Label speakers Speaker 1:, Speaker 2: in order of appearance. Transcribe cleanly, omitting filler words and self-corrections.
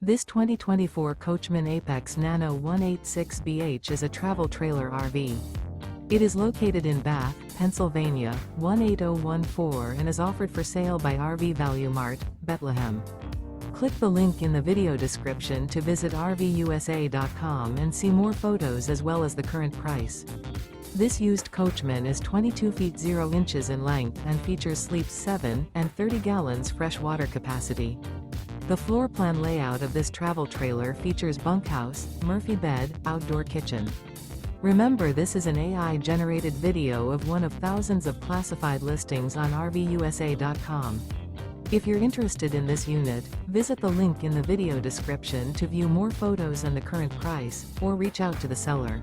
Speaker 1: This 2024 Coachmen Apex Nano 186BH is a travel trailer RV. It is located in Bath, Pennsylvania, 18014 and is offered for sale by RV Value Mart, Behtlehem. Click the link in the video description to visit RVUSA.com and see more photos as well as the current price. This used Coachman is 22 feet 0 inches in length and features sleeps 7 and 30 gallons fresh water capacity. The floor plan layout of this travel trailer features bunkhouse, Murphy bed, outdoor kitchen. Remember, this is an AI-generated video of one of thousands of classified listings on RVUSA.com. If you're interested in this unit, visit the link in the video description to view more photos and the current price, or reach out to the seller.